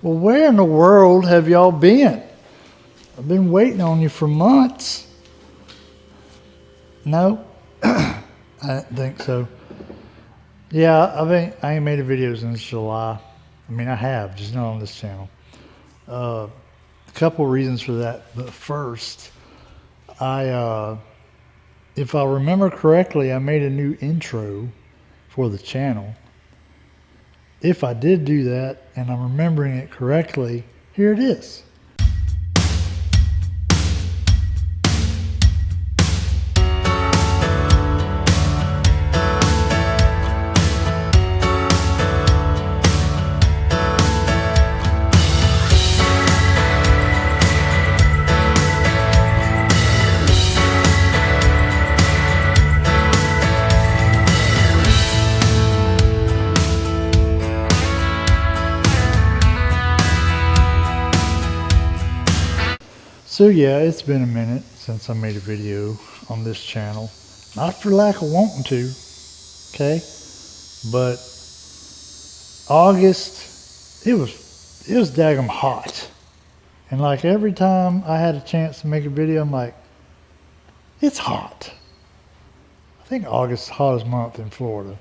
Well, where in the world have y'all been? I've been waiting on you for months. No? I didn't think so. Yeah, I ain't made a video since July. I mean, I have, just not on this channel. A couple reasons for that. But first, if I remember correctly, I made a new intro for the channel. If I did do that, and I'm remembering it correctly, here it is. So yeah, it's been a minute since I made a video on this channel. Not for lack of wanting to, okay? But August, it was daggum hot. And like every time I had a chance to make a video, I'm like, it's hot. I think August is the hottest month in Florida.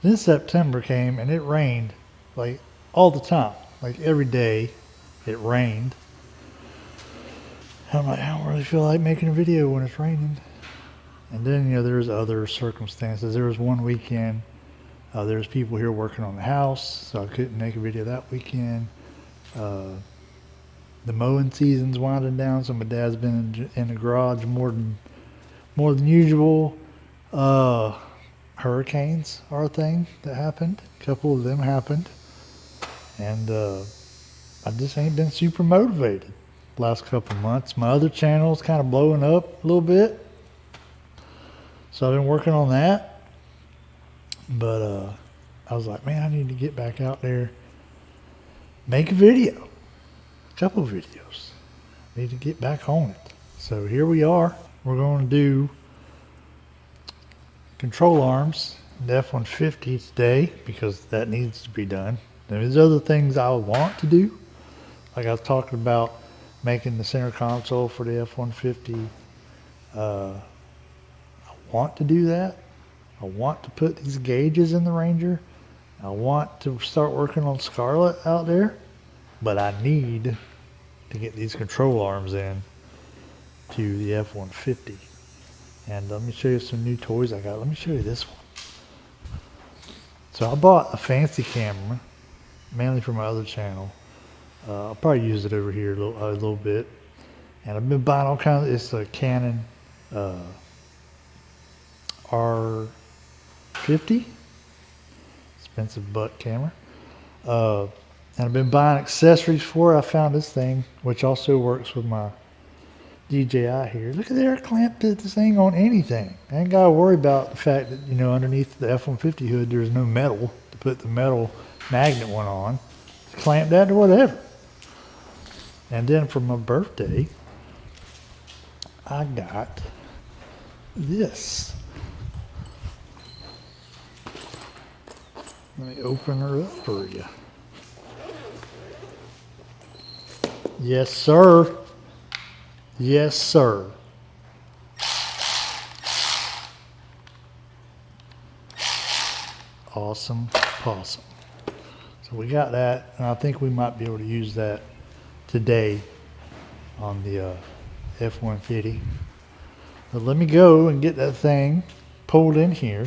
Then September came and it rained like all the time. Like every day it rained. I'm like, I don't really feel like making a video when it's raining. And then, there's other circumstances. There was one weekend, there was people here working on the house, so I couldn't make a video that weekend. The mowing season's winding down, so my dad's been in the garage more than usual. Hurricanes are a thing that happened. A couple of them happened. And I just ain't been super motivated last couple of months. My other channel's kind of blowing up a little bit, so I've been working on that. But I was like, man, I need to get back out there, make a video, a couple of videos. I need to get back on it. So here we are. We're going to do control arms in the F150 today because that needs to be done. There's other things I want to do, like I was talking about making the center console for the F-150. I want to do that. I want to put these gauges in the Ranger. I want to start working on Scarlet out there, but I need to get these control arms in to the F-150. And let me show you some new toys I got. Let me show you this one. So I bought a fancy camera, mainly for my other channel. I'll probably use it over here a little bit. And I've been buying all kinds of, it's a Canon R50, expensive butt camera. And I've been buying accessories for it. I found this thing, which also works with my DJI here. Look at there, I clamped this thing on anything. I ain't got to worry about the fact that, underneath the F-150 hood, there's no metal to put the metal magnet one on. Clamp that to whatever. And then for my birthday, I got this. Let me open her up for you. Yes, sir. Yes, sir. Awesome possum. So we got that, and I think we might be able to use that today on the F-150. But let me go and get that thing pulled in here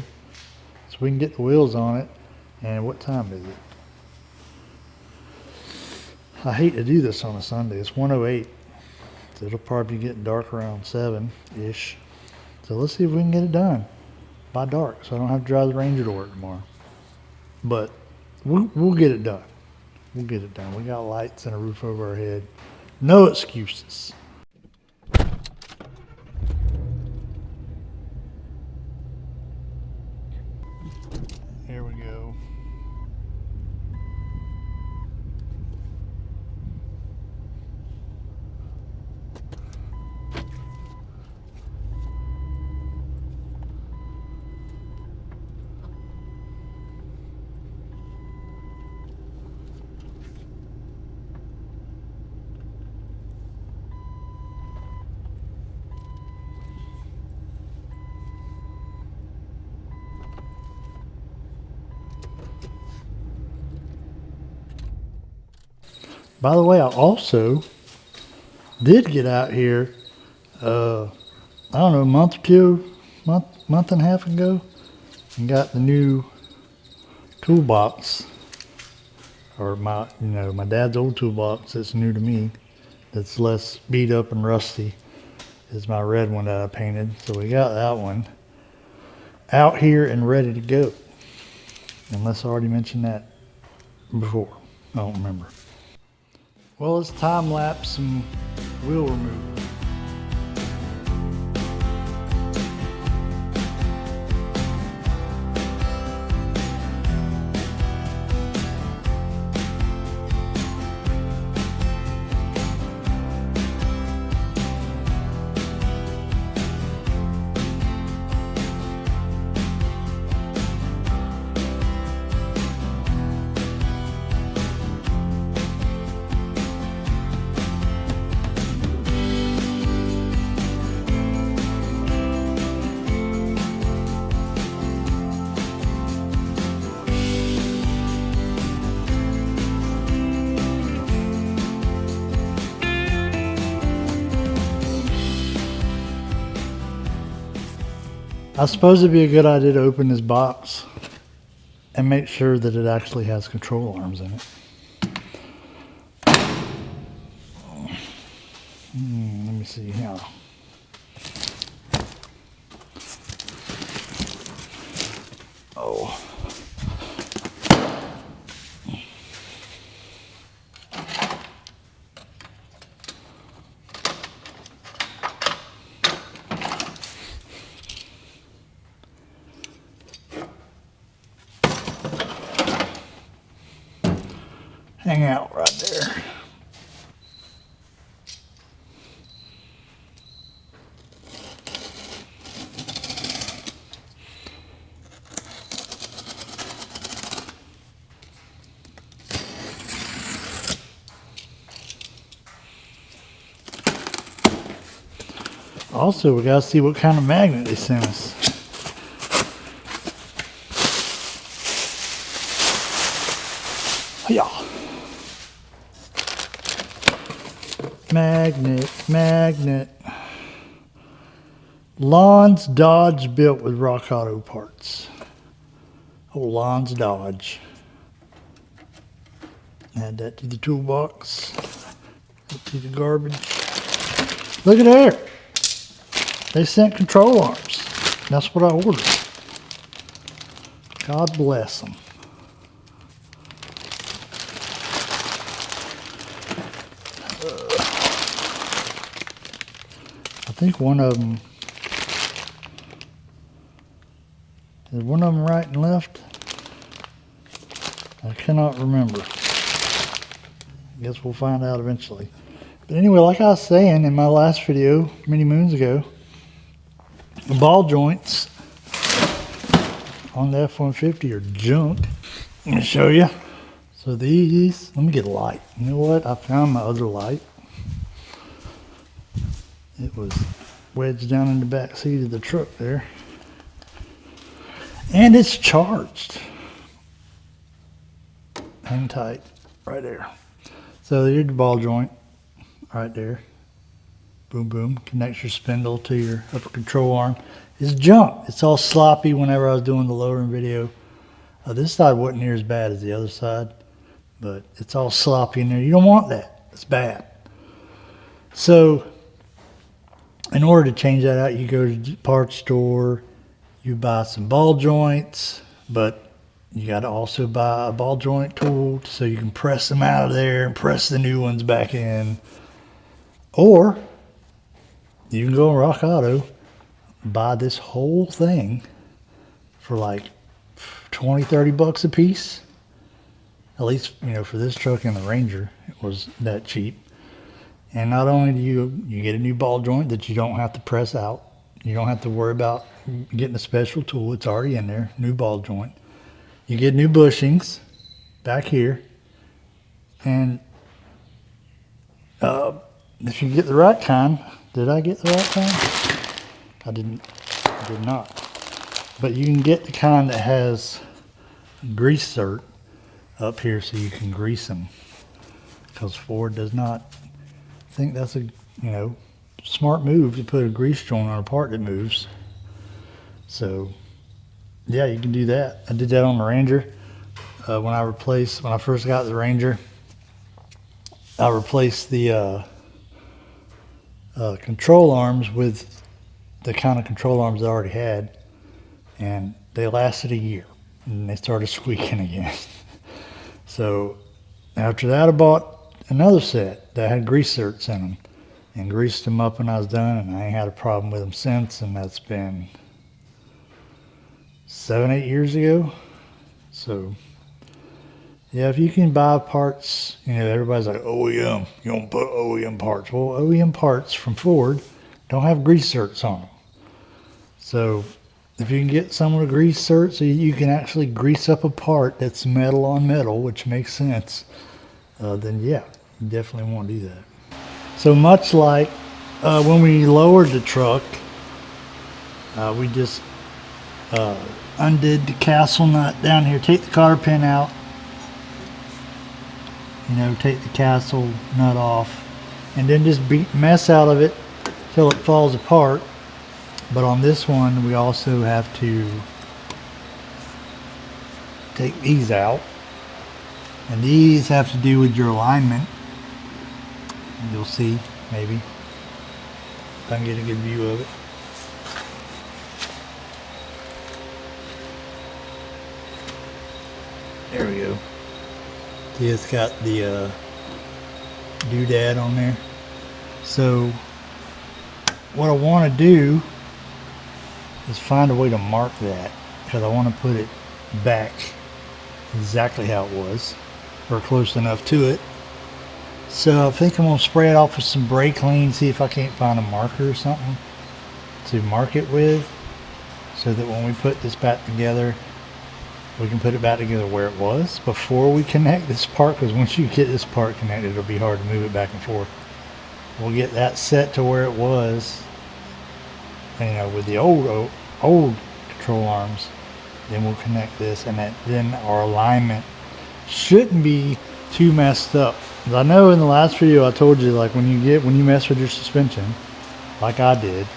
so we can get the wheels on it. And what time is it? I hate to do this on a Sunday. It's 1:08. So it'll probably get dark around 7-ish. So let's see if we can get it done by dark so I don't have to drive the Ranger to work tomorrow. But we'll get it done. We'll get it done. We got lights and a roof over our head. No excuses. Here we go. By the way, I also did get out here, I don't know, a month or two, month and a half ago, and got the new toolbox, or my dad's old toolbox that's new to me, that's less beat up and rusty, is my red one that I painted. So we got that one out here and ready to go. Unless I already mentioned that before. I don't remember. Well, let's time lapse some wheel removal. I suppose it'd be a good idea to open this box and make sure that it actually has control arms in it. Let me see here. Oh. Hang out right there. Also, we gotta see what kind of magnet they sent us. Yeah. Magnet. Lawns Dodge built with Rock Auto parts. Oh, Lawns Dodge. Add that to the toolbox. To the garbage. Look at there. They sent control arms. That's what I ordered. God bless them. I think one of them, is one of them right and left? I cannot remember. I guess we'll find out eventually. But anyway, like I was saying in my last video many moons ago, the ball joints on the F-150 are junk. Let me show you. So these, let me get a light. You know what? I found my other light. It was wedged down in the back seat of the truck there. And it's charged. Hang tight right there. So here's the ball joint right there. Boom, boom. Connects your spindle to your upper control arm. It's junk. It's all sloppy whenever I was doing the lowering video. This side wasn't near as bad as the other side, but it's all sloppy in there. You don't want that. It's bad. So in order to change that out, you go to the parts store, you buy some ball joints, but you got to also buy a ball joint tool so you can press them out of there and press the new ones back in. Or you can go on Rock Auto, buy this whole thing for like 20, 30 bucks a piece. At least, for this truck and the Ranger, it was that cheap. And not only do you get a new ball joint that you don't have to press out, you don't have to worry about getting a special tool, it's already in there, new ball joint. You get new bushings back here, and if you get the right kind, did I get the right kind? I did not. But you can get the kind that has grease cert up here so you can grease them. because Ford does not think that's a smart move to put a grease joint on a part that moves. So yeah, you can do that. I did that on the Ranger. When I first got the Ranger, I replaced the control arms with the kind of control arms I already had, and they lasted a year, and they started squeaking again. So after that, I bought another set that had grease zerks in them, and greased them up when I was done, and I ain't had a problem with them since, and that's been 7-8 years ago. So yeah, if you can buy parts, everybody's like, OEM, you don't put OEM parts. Well, OEM parts from Ford don't have grease zerks on them. So if you can get some with a grease zert so you can actually grease up a part that's metal on metal, which makes sense, then yeah, you definitely want to do that. So much like when we lowered the truck, we just undid the castle nut down here. Take the cotter pin out, take the castle nut off, and then just beat mess out of it till it falls apart. But on this one, we also have to take these out, and these have to do with your alignment. You'll see, maybe, if I can get a good view of it. There we go. See, it's got the doodad on there. So what I want to do is find a way to mark that, because I want to put it back exactly how it was, or close enough to it. So I think I'm going to spray it off with some brake clean, see if I can't find a marker or something to mark it with, so that when we put this back together, we can put it back together where it was before we connect this part, because once you get this part connected, it'll be hard to move it back and forth. We'll get that set to where it was, with the old control arms. Then we'll connect this, and then our alignment shouldn't be too messed up. I know in the last video I told you, like when you mess with your suspension, like I did,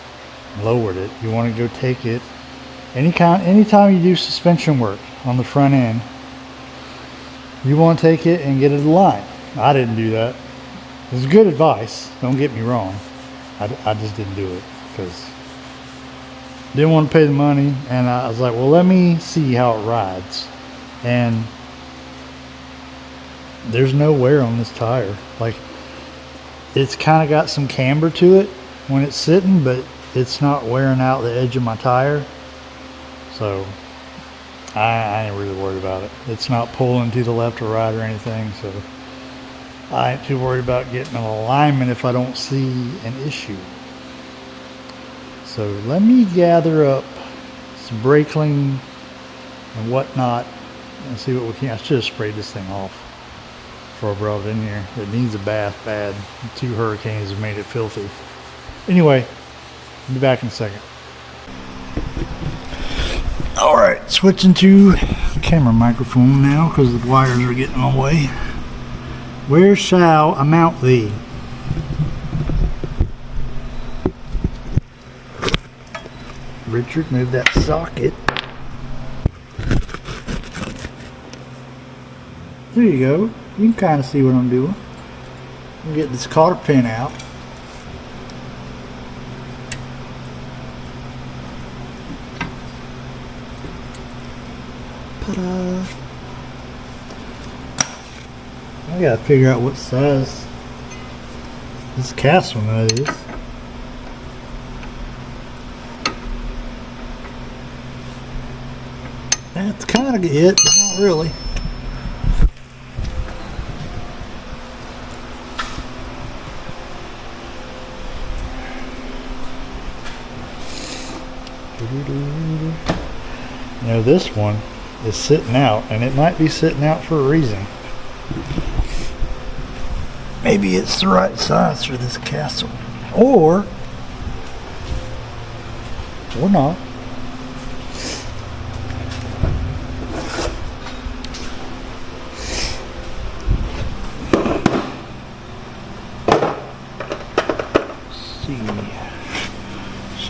lowered it, you want to go take it. Anytime you do suspension work on the front end, you want to take it and get it aligned. I didn't do that. It's good advice, don't get me wrong. I just didn't do it because didn't want to pay the money, and I was like, well, let me see how it rides. And there's no wear on this tire. Like, it's kind of got some camber to it when it's sitting, but it's not wearing out the edge of my tire. So I ain't really worried about it. It's not pulling to the left or right or anything, so I ain't too worried about getting an alignment if I don't see an issue. So let me gather up some brake clean and whatnot and see what we can. I should have sprayed this thing off before I brought it in here. It needs a bath bad. 2 hurricanes have made it filthy. Anyway, I'll be back in a second. Alright, switching to camera microphone now because the wires are getting in the way. Where shall I mount thee? Richard, move that socket. There you go. You can kind of see what I'm doing. I'm getting this cotter pin out. Ta-da! I gotta figure out what size this castle nut is. That's kind of it, but not really. This one is sitting out, and it might be sitting out for a reason. Maybe it's the right size for this castle, or not.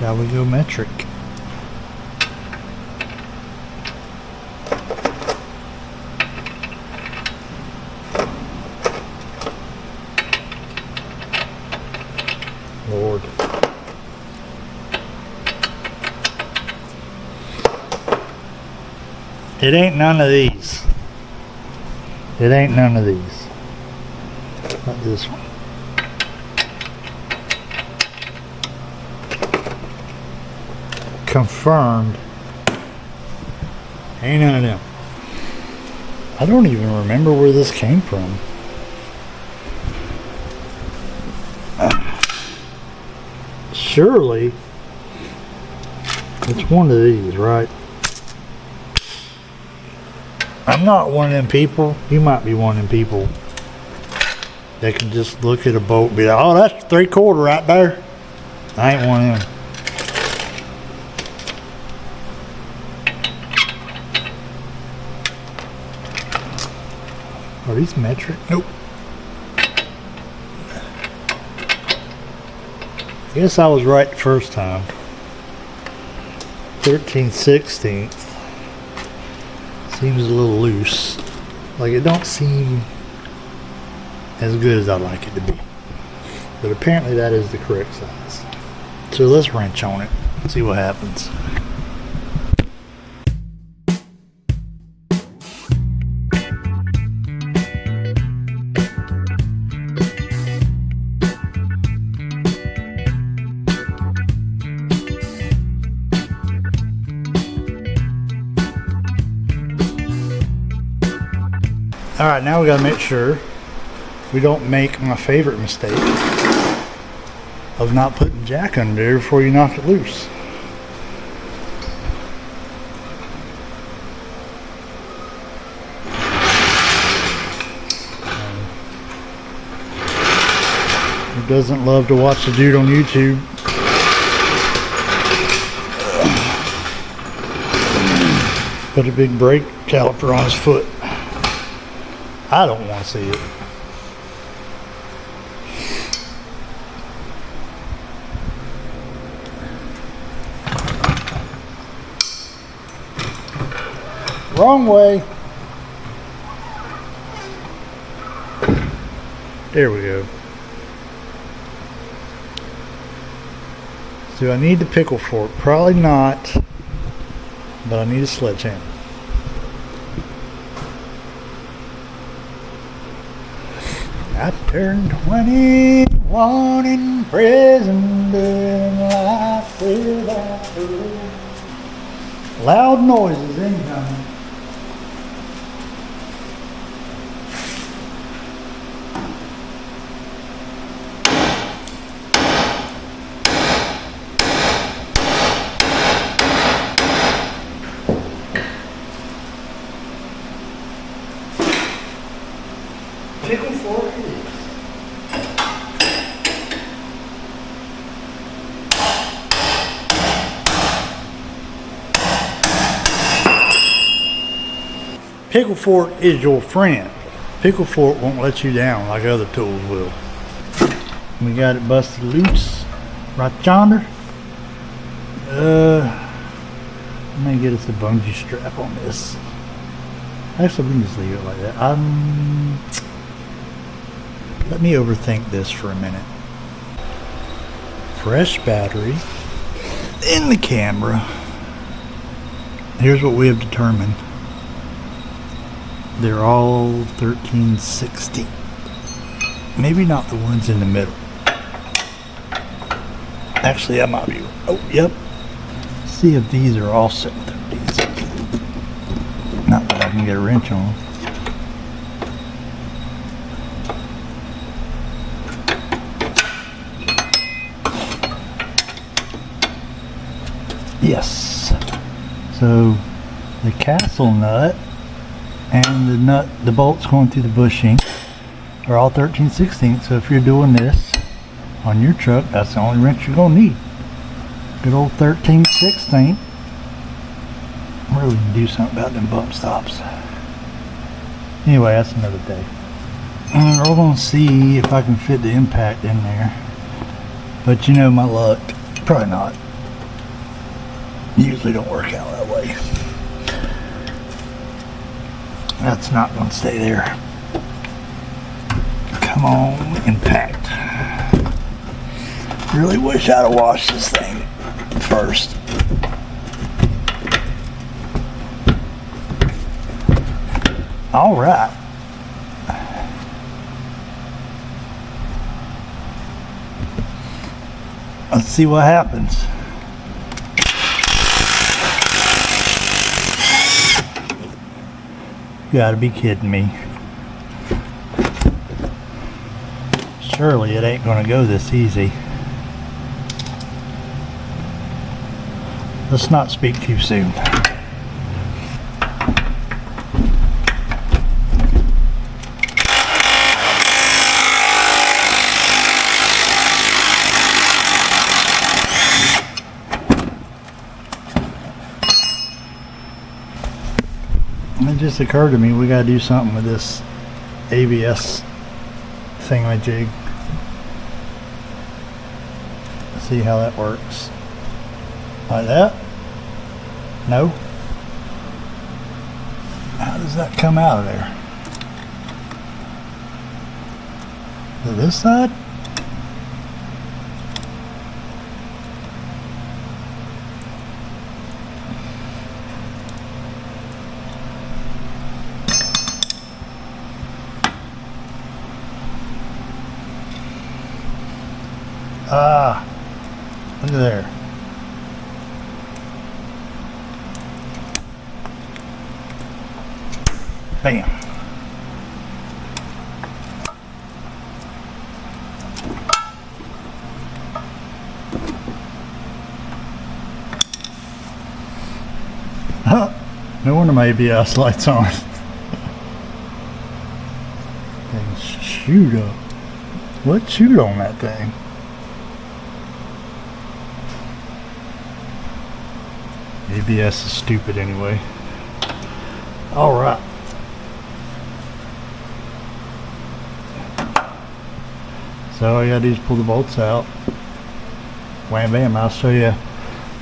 Shall we go metric? Lord. It ain't none of these. It ain't none of these. Not this one. Confirmed. Ain't none of them. I don't even remember where this came from. Surely it's one of these, right? I'm not one of them people. You might be one of them people that can just look at a bolt and be like, oh, that's 3/4 right there. I ain't one of them. Are these metric? Nope. I guess I was right the first time. 13/16 seems a little loose. Like it don't seem as good as I'd like it to be. But apparently that is the correct size. So let's wrench on it and see what happens. Alright, now we gotta make sure we don't make my favorite mistake of not putting jack under there before you knock it loose. Who doesn't love to watch the dude on YouTube put a big brake caliper on his foot? I don't want to see it. Wrong way. There we go. Do I need the pickle fork? Probably not, but I need a sledgehammer. I turned 21 in prison, doing life without parole. Loud noises incoming. Pickle fork it is. Pickle fork is your friend. Pickle fork won't let you down like other tools will. We got it busted loose right yonder. Let me get us a bungee strap on this. Actually, we can just leave it like that. Let me overthink this for a minute. Fresh battery in the camera. Here's what we have determined. They're all 13/16. Maybe not the ones in the middle. Actually, I might be. Oh, yep. See if these are also 13/16. Not that I can get a wrench on them. Yes. So the castle nut and the bolts going through the bushing are all 13/16. So if you're doing this on your truck, that's the only wrench you're gonna need. Good old 13/16. Really can do something about them bump stops. Anyway, that's another day. We're gonna see if I can fit the impact in there. But you know my luck, probably not. Usually don't work out that way. That's not going to stay there. Come on, impact. Really wish I'd have washed this thing first. All right. Let's see what happens. You gotta be kidding me. Surely it ain't gonna go this easy. Let's not speak too soon. It just occurred to me we gotta do something with this ABS thingamajig. See how that works. Like that? No? How does that come out of there? To this side? Ah, look at there. Bam. Huh. No wonder my ABS light's on. Things shoot up. What shoot on that thing? ABS is stupid anyway. Alright. So all you gotta do is pull the bolts out. Wham bam, I'll show you.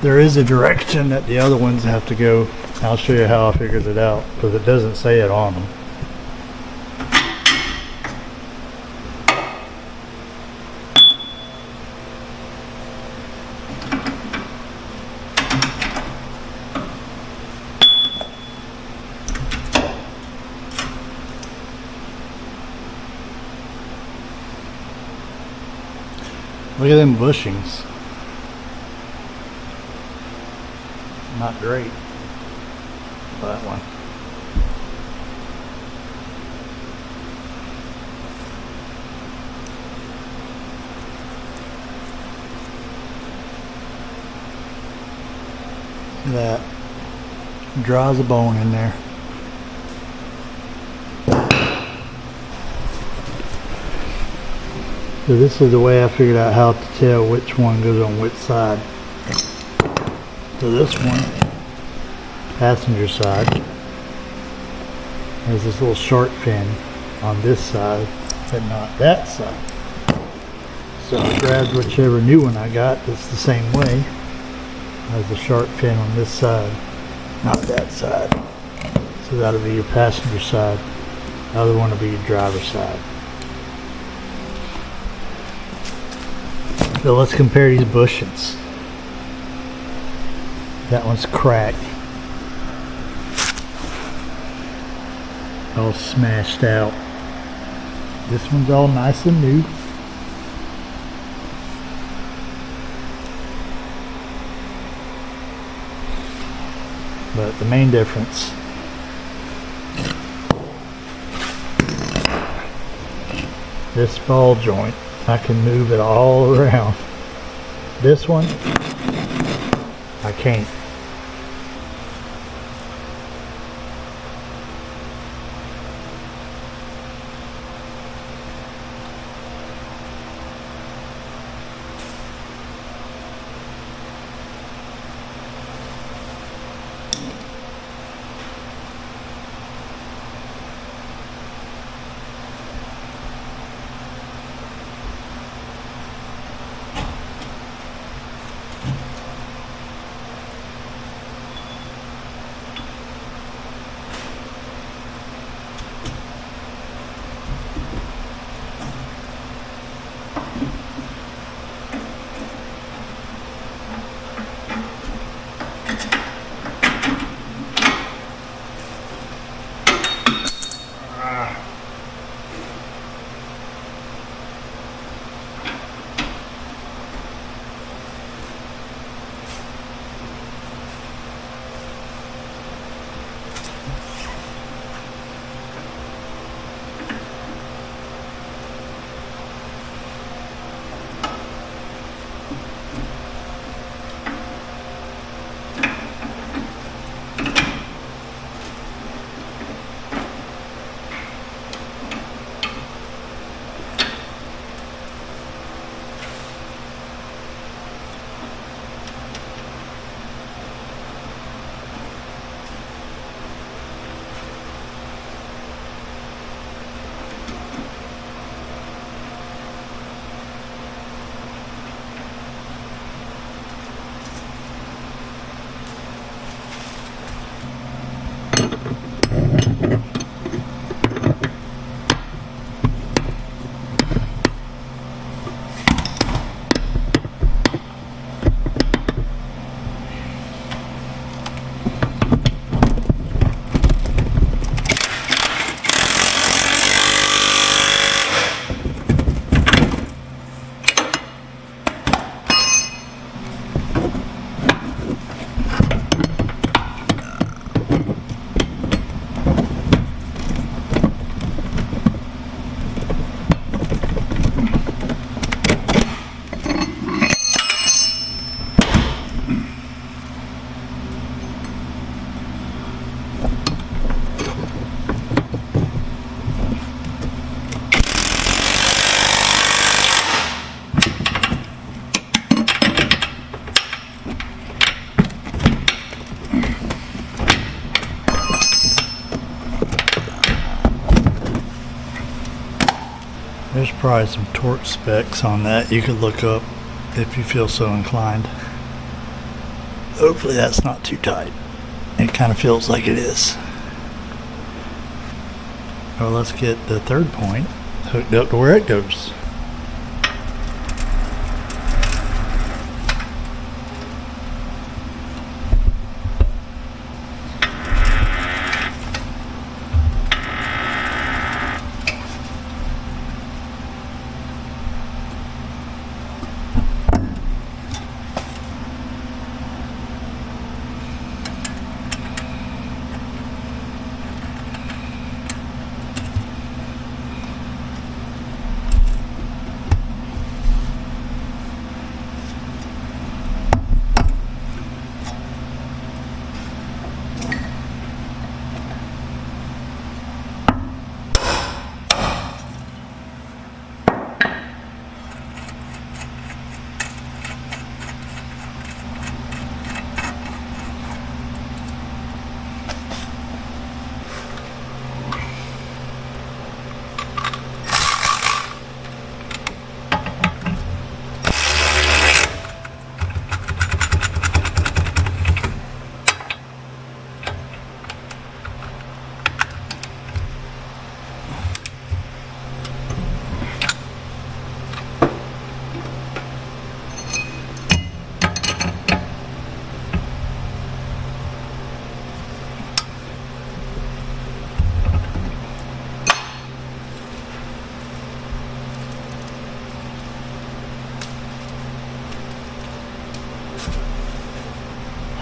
There is a direction that the other ones have to go. I'll show you how I figured it out, because it doesn't say it on them. Look at them bushings. Not great. That one. Look at that. Dry as a bone in there. So this is the way I figured out how to tell which one goes on which side. So this one, passenger side, has this little shark fin on this side, but not that side. So I grabbed whichever new one I got that's the same way. Has a shark fin on this side, not that side. So that'll be your passenger side. The other one will be your driver's side. So let's compare these bushings. That one's cracked. All smashed out. This one's all nice and new. But the main difference, this ball joint, I can move it all around. This one, I can't. There's probably some torque specs on that you could look up if you feel so inclined. Hopefully that's not too tight. It kind of feels like it is. Well, let's get the third point hooked up to where it goes.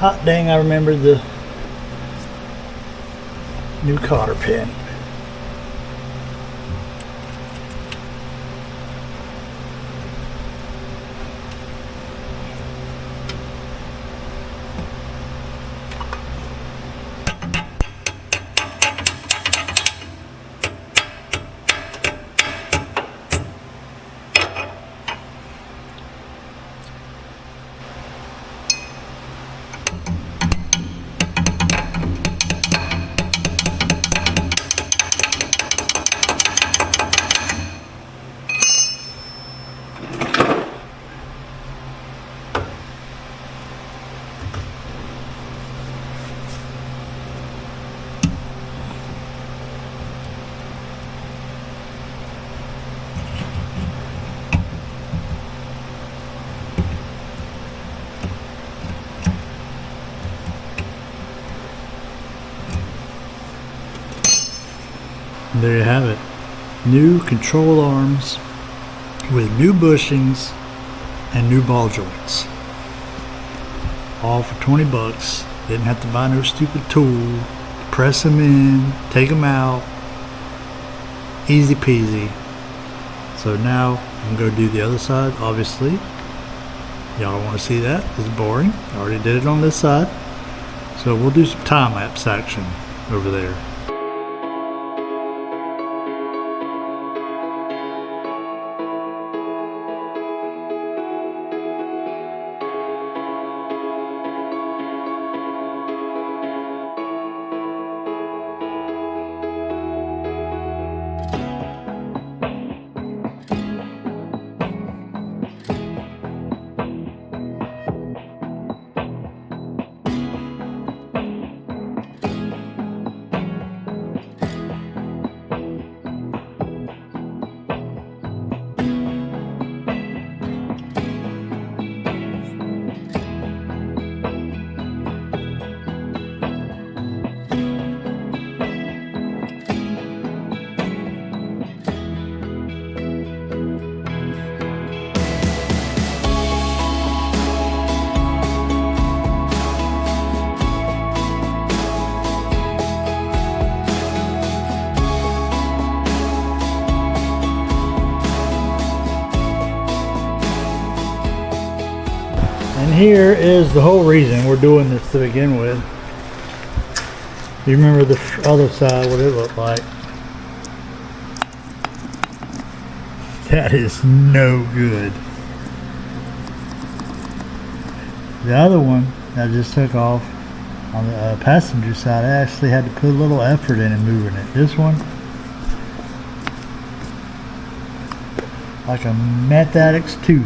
Hot dang, I remember the new cotter pin. And there you have it. New control arms with new bushings and new ball joints. All for 20 bucks. Didn't have to buy no stupid tool. Press them in, take them out. Easy peasy. So now I'm going to do the other side, obviously. Y'all don't want to see that. It's boring. I already did it on this side. So we'll do some time-lapse action over there. And here is the whole reason we're doing this to begin with. You remember the other side, what it looked like. That is no good. The other one that I just took off on the passenger side, I actually had to put a little effort in moving it. This one, like a meth addict's tooth.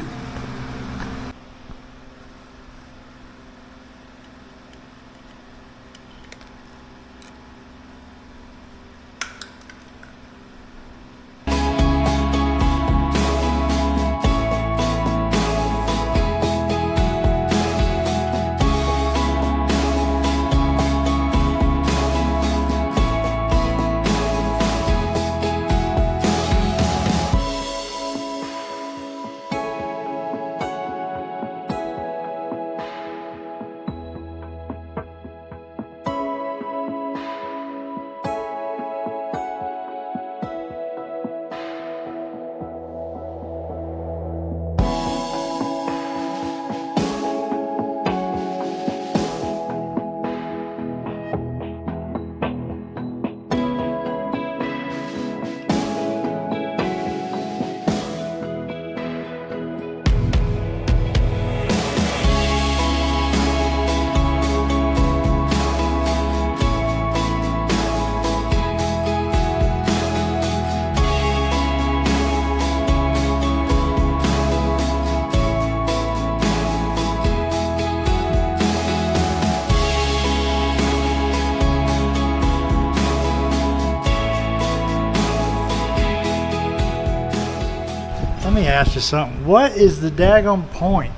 Let me ask you something. What is the daggone point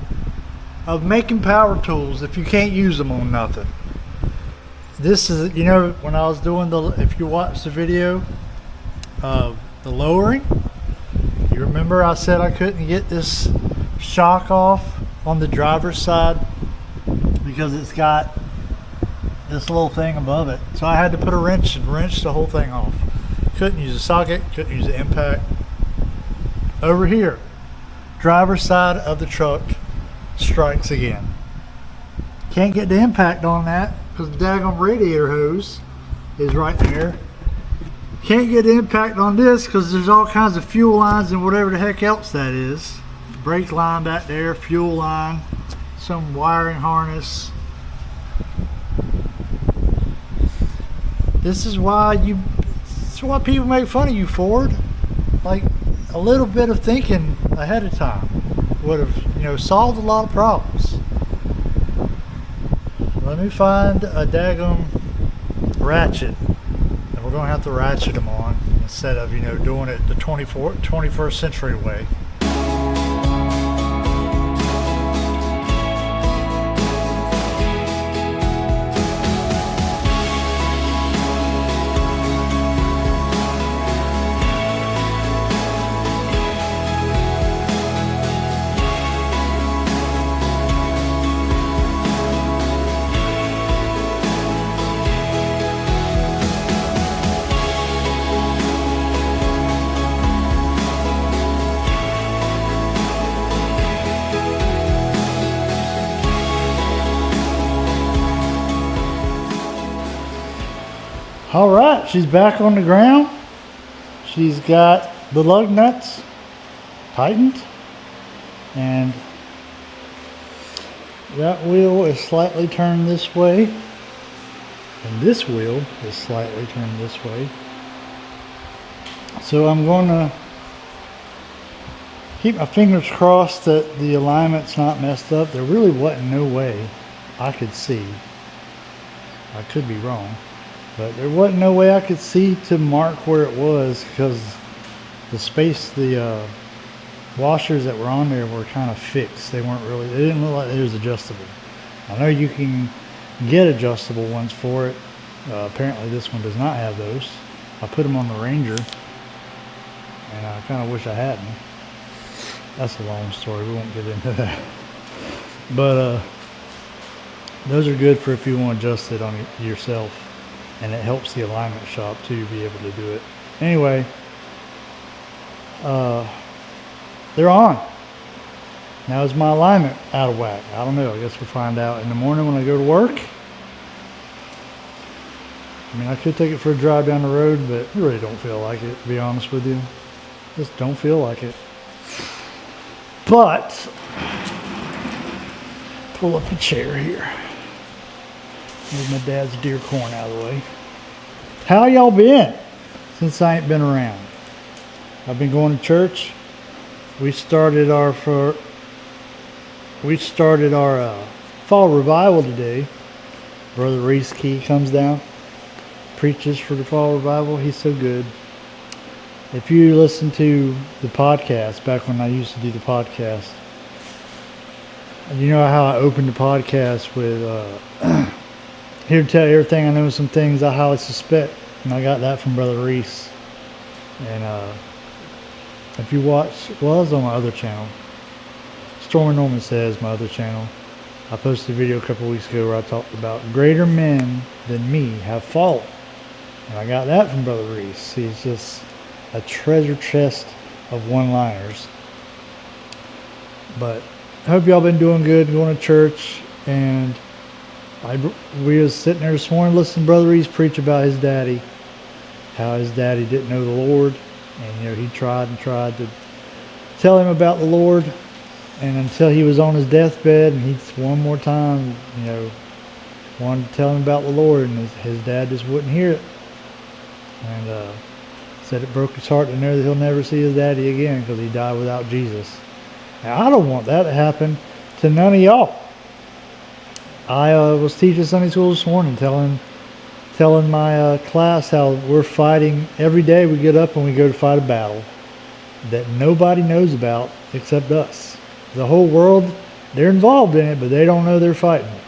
of making power tools if you can't use them on nothing? This is, you know, when I was doing if you watch the video of the lowering, you remember I said I couldn't get this shock off on the driver's side because it's got this little thing above it. So I had to put a wrench and wrench the whole thing off. Couldn't use a socket, couldn't use the impact. Over here, driver's side of the truck strikes again. Can't get the impact on that because the daggone radiator hose is right there. Can't get the impact on this because there's all kinds of fuel lines and whatever the heck else that is. Brake line back there, fuel line, some wiring harness. This is why people make fun of you, Ford. Like, a little bit of thinking ahead of time would have, you know, solved a lot of problems. Let me find a daggum ratchet, and we're gonna have to ratchet them on instead of, you know, doing it the 21st century way. All right, she's back on the ground. She's got the lug nuts tightened, and that wheel is slightly turned this way, and this wheel is slightly turned this way. So I'm going to keep my fingers crossed that the alignment's not messed up. There really wasn't no way I could see. I could be wrong. But there wasn't no way I could see to mark where it was because the washers that were on there were kind of fixed. They didn't look like they was adjustable. I know you can get adjustable ones for it. Apparently this one does not have those. I put them on the Ranger, and I kind of wish I hadn't. That's a long story. We won't get into that. But those are good for if you want to adjust it on yourself. And it helps the alignment shop too be able to do it. Anyway, they're on. Now is my alignment out of whack? I don't know. I guess we'll find out in the morning when I go to work. I mean, I could take it for a drive down the road, but I really don't feel like it, to be honest with you. Just don't feel like it. But, pull up a chair here. Move my dad's deer corn out of the way. How y'all been since I ain't been around? I've been going to church. we started our fall revival today. Brother Reese Key comes down, preaches for the fall revival. He's so good. If you listen to the podcast, back when I used to do the podcast, you know how I opened the podcast with here to tell you everything I know, some things I highly suspect, and I got that from Brother Reese. And if you watch, well, I was on my other channel, Storm and Norman Says, my other channel. I posted a video a couple weeks ago where I talked about greater men than me have fallen, and I got that from Brother Reese. He's just a treasure chest of one-liners. But I hope y'all been doing good, going to church, and we was sitting there this morning listening to Brother Reese preach about his daddy, how his daddy didn't know the Lord, and he tried and tried to tell him about the Lord, and until he was on his deathbed, and he one more time, wanted to tell him about the Lord, and his dad just wouldn't hear it, and said it broke his heart to know that he'll never see his daddy again because he died without Jesus. Now, I don't want that to happen to none of y'all. I was teaching Sunday school this morning, telling my class how we're fighting every day. We get up and we go to fight a battle that nobody knows about except us. The whole world, they're involved in it, but they don't know they're fighting it.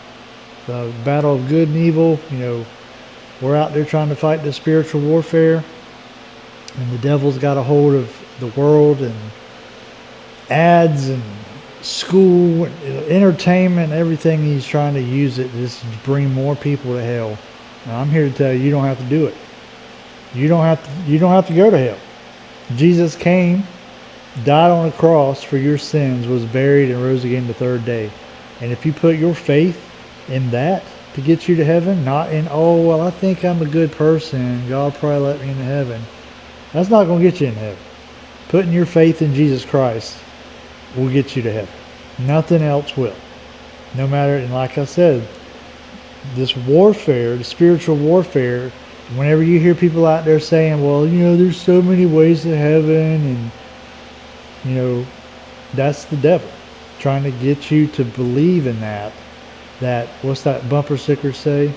The battle of good and evil. We're out there trying to fight the spiritual warfare, and the devil's got a hold of the world and ads and school, entertainment, everything. He's trying to use it to just bring more people to hell. And I'm here to tell you, you don't have to do it. You don't have to go to hell. Jesus came, died on a cross for your sins, was buried, and rose again the third day. And if you put your faith in that to get you to heaven, not in, oh, well, I think I'm a good person, God will probably let me into heaven. That's not going to get you in heaven. Putting your faith in Jesus Christ will get you to heaven. Nothing else will. No matter, and like I said, this warfare, the spiritual warfare, whenever you hear people out there saying, well, there's so many ways to heaven, and, that's the devil trying to get you to believe in that, what's that bumper sticker say?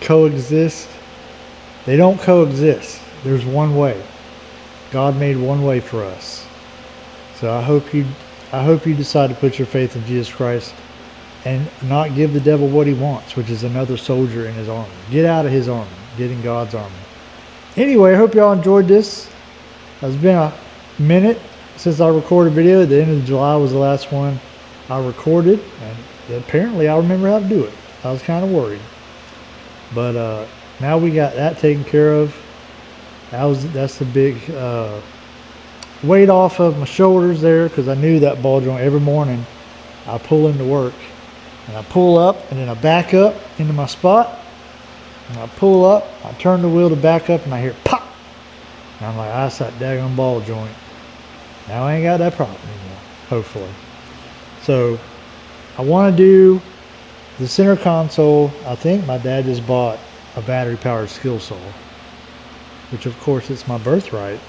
Coexist. They don't coexist. There's one way. God made one way for us. So I hope you decide to put your faith in Jesus Christ and not give the devil what he wants, which is another soldier in his army. Get out of his army. Get in God's army. Anyway, I hope y'all enjoyed this. It's been a minute since I recorded a video. The end of July was the last one I recorded, and apparently I remember how to do it. I was kind of worried. But now we got that taken care of. That's the big weight off of my shoulders there, because I knew that ball joint every morning. I pull into work, and I pull up, and then I back up into my spot, and I pull up, I turn the wheel to back up, and I hear pop, and I'm like, that's that daggone ball joint. Now I ain't got that problem anymore, hopefully. So I want to do the center console. I think my dad just bought a battery powered skill saw, which of course it's my birthright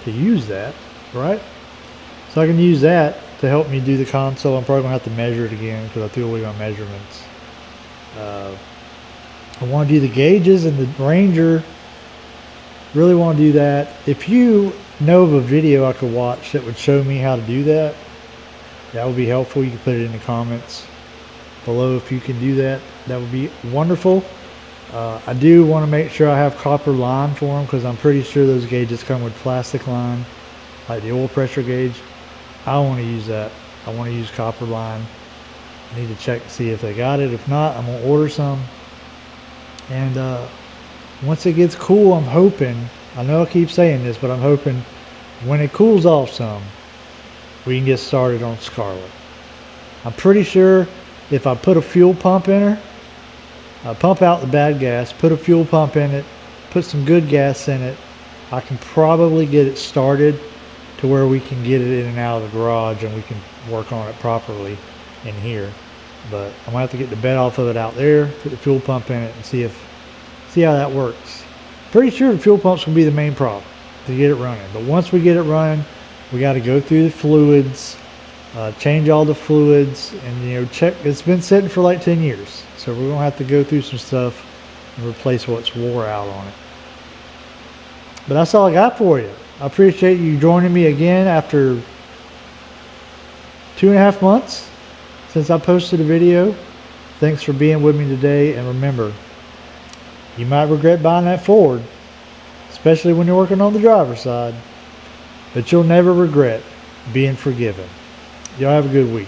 to use that, right? So I can use that to help me do the console. I'm probably gonna have to measure it again because I threw away my measurements. I want to do the gauges and the Ranger. Really want to do that. If you know of a video I could watch that would show me how to do that, that would be helpful. You can put it in the comments below if you can do that. That would be wonderful. I do want to make sure I have copper line for them, because I'm pretty sure those gauges come with plastic line, like the oil pressure gauge. I don't want to use that. I want to use copper line. I need to check to see if they got it. If not, I'm going to order some. And once it gets cool, I'm hoping, I know I keep saying this, but I'm hoping when it cools off some, we can get started on Scarlet. I'm pretty sure if I put a fuel pump in her, pump out the bad gas, put a fuel pump in it, put some good gas in it, I can probably get it started to where we can get it in and out of the garage and we can work on it properly in here. But I'm gonna have to get the bed off of it out there, put the fuel pump in it, and see how that works. Pretty sure the fuel pump's gonna be the main problem to get it running. But once we get it running, We got to go through the fluids, change all the fluids, and check. It's been sitting for like 10 years, so we're gonna have to go through some stuff and replace what's wore out on it. But that's all I got for you. I appreciate you joining me again after 2.5 months since I posted a video. Thanks for being with me today, and remember, you might regret buying that Ford, especially when you're working on the driver's side, but you'll never regret being forgiven. Y'all have a good week.